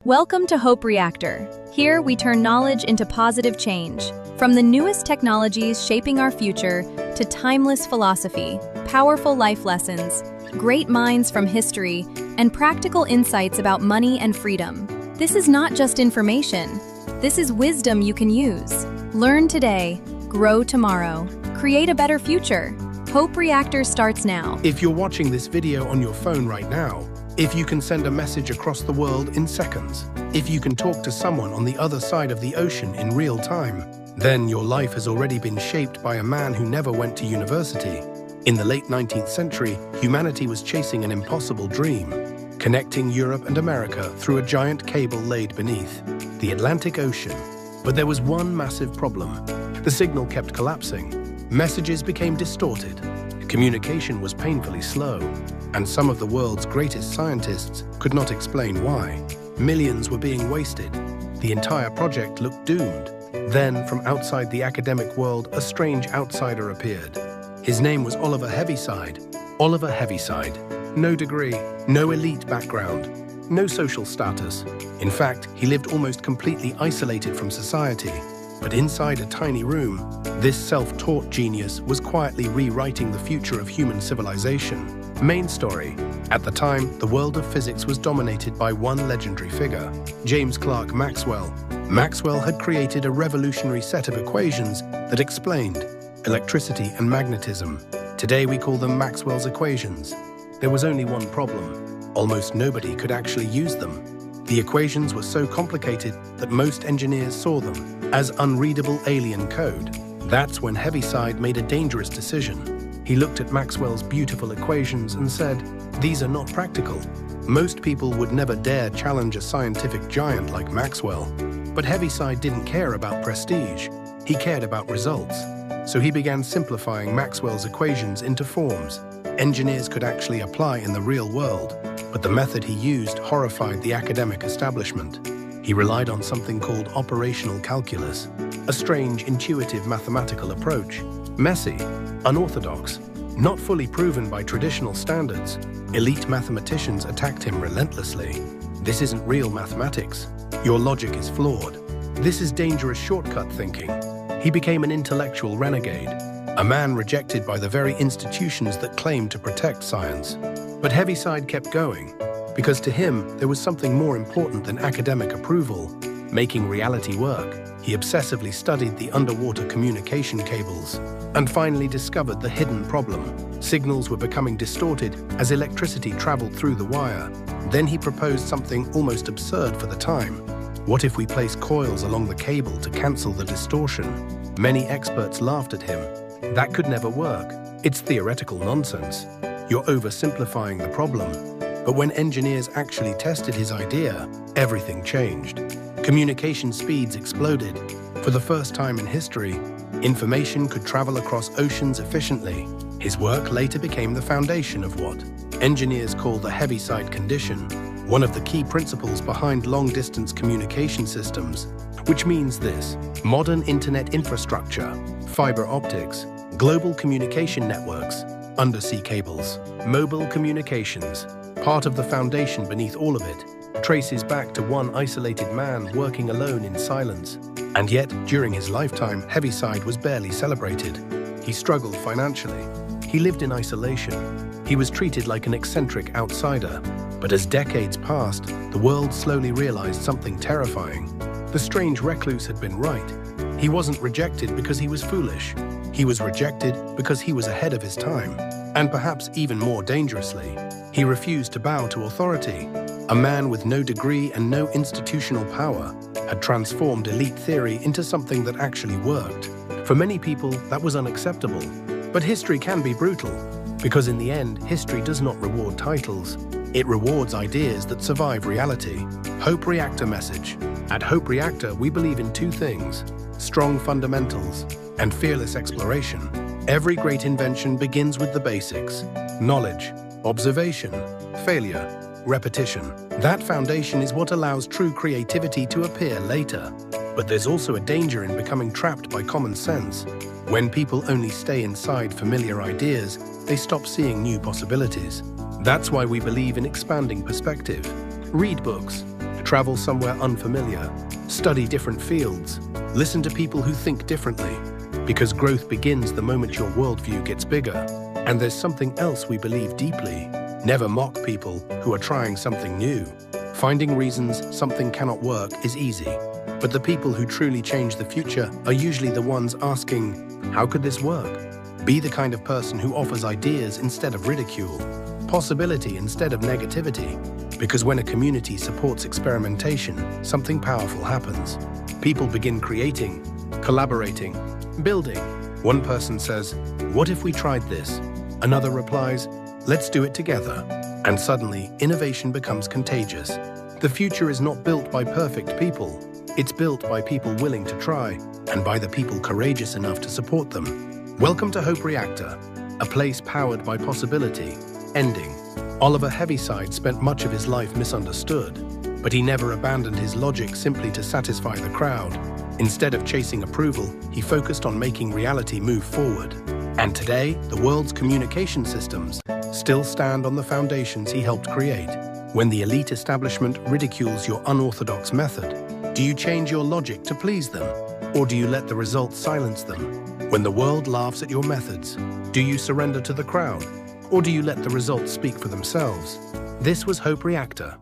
Welcome to Hope Reactor. Here we turn knowledge into positive change. From the newest technologies shaping our future to timeless philosophy, powerful life lessons, great minds from history, and practical insights about money and freedom. This is not just information. This is wisdom you can use. Learn today, grow tomorrow, create a better future. Hope Reactor starts now. If you're watching this video on your phone right now, if you can send a message across the world in seconds, if you can talk to someone on the other side of the ocean in real time, then your life has already been shaped by a man who never went to university. In the late 19th century, humanity was chasing an impossible dream, connecting Europe and America through a giant cable laid beneath the Atlantic Ocean. But there was one massive problem. The signal kept collapsing. Messages became distorted. Communication was painfully slow, and some of the world's greatest scientists could not explain why. Millions were being wasted. The entire project looked doomed. Then, from outside the academic world, a strange outsider appeared. His name was Oliver Heaviside. Oliver Heaviside. No degree, no elite background, no social status. In fact, he lived almost completely isolated from society. But inside a tiny room, this self-taught genius was quietly rewriting the future of human civilization. Main story. At the time, the world of physics was dominated by one legendary figure, James Clerk Maxwell. Maxwell had created a revolutionary set of equations that explained electricity and magnetism. Today we call them Maxwell's equations. There was only one problem. Almost nobody could actually use them. The equations were so complicated that most engineers saw them as unreadable alien code. That's when Heaviside made a dangerous decision. He looked at Maxwell's beautiful equations and said, "These are not practical." Most people would never dare challenge a scientific giant like Maxwell. But Heaviside didn't care about prestige. He cared about results. So he began simplifying Maxwell's equations into forms engineers could actually apply in the real world. But the method he used horrified the academic establishment. He relied on something called operational calculus, a strange, intuitive mathematical approach. Messy, unorthodox, not fully proven by traditional standards. Elite mathematicians attacked him relentlessly. This isn't real mathematics. Your logic is flawed. This is dangerous shortcut thinking. He became an intellectual renegade, a man rejected by the very institutions that claimed to protect science. But Heaviside kept going, because to him there was something more important than academic approval, making reality work. He obsessively studied the underwater communication cables and finally discovered the hidden problem. Signals were becoming distorted as electricity traveled through the wire. Then he proposed something almost absurd for the time. What if we place coils along the cable to cancel the distortion? Many experts laughed at him. That could never work. It's theoretical nonsense. You're oversimplifying the problem. But when engineers actually tested his idea, everything changed. Communication speeds exploded. For the first time in history, information could travel across oceans efficiently. His work later became the foundation of what engineers call the Heaviside condition, one of the key principles behind long-distance communication systems, which means this: modern internet infrastructure, fiber optics, global communication networks, undersea cables, mobile communications. Part of the foundation beneath all of it traces back to one isolated man working alone in silence. And yet, during his lifetime, Heaviside was barely celebrated. He struggled financially. He lived in isolation. He was treated like an eccentric outsider. But as decades passed, the world slowly realized something terrifying. The strange recluse had been right. He wasn't rejected because he was foolish. He was rejected because he was ahead of his time. And perhaps even more dangerously, he refused to bow to authority. A man with no degree and no institutional power had transformed elite theory into something that actually worked. For many people, that was unacceptable. But history can be brutal, because in the end, history does not reward titles. It rewards ideas that survive reality. Hope Reactor message. At Hope Reactor, we believe in two things: strong fundamentals and fearless exploration. Every great invention begins with the basics: knowledge, observation, failure, repetition. That foundation is what allows true creativity to appear later. But there's also a danger in becoming trapped by common sense. When people only stay inside familiar ideas, they stop seeing new possibilities. That's why we believe in expanding perspective. Read books, Travel somewhere unfamiliar. Study different fields. Listen to people who think differently. Because growth begins the moment your worldview gets bigger. And there's something else we believe deeply. Never mock people who are trying something new. Finding reasons something cannot work is easy. But the people who truly change the future are usually the ones asking, how could this work? Be the kind of person who offers ideas instead of ridicule, possibility instead of negativity. Because when a community supports experimentation, something powerful happens. People begin creating, collaborating, building. One person says, what if we tried this? Another replies, let's do it together. And suddenly, innovation becomes contagious. The future is not built by perfect people. It's built by people willing to try, and by the people courageous enough to support them. Welcome to Hope Reactor, a place powered by possibility. Ending. Oliver Heaviside spent much of his life misunderstood, but he never abandoned his logic simply to satisfy the crowd. Instead of chasing approval, he focused on making reality move forward. And today, the world's communication systems still stand on the foundations he helped create. When the elite establishment ridicules your unorthodox method, do you change your logic to please them? Or do you let the results silence them? When the world laughs at your methods, do you surrender to the crowd? Or do you let the results speak for themselves? This was Hope Reactor.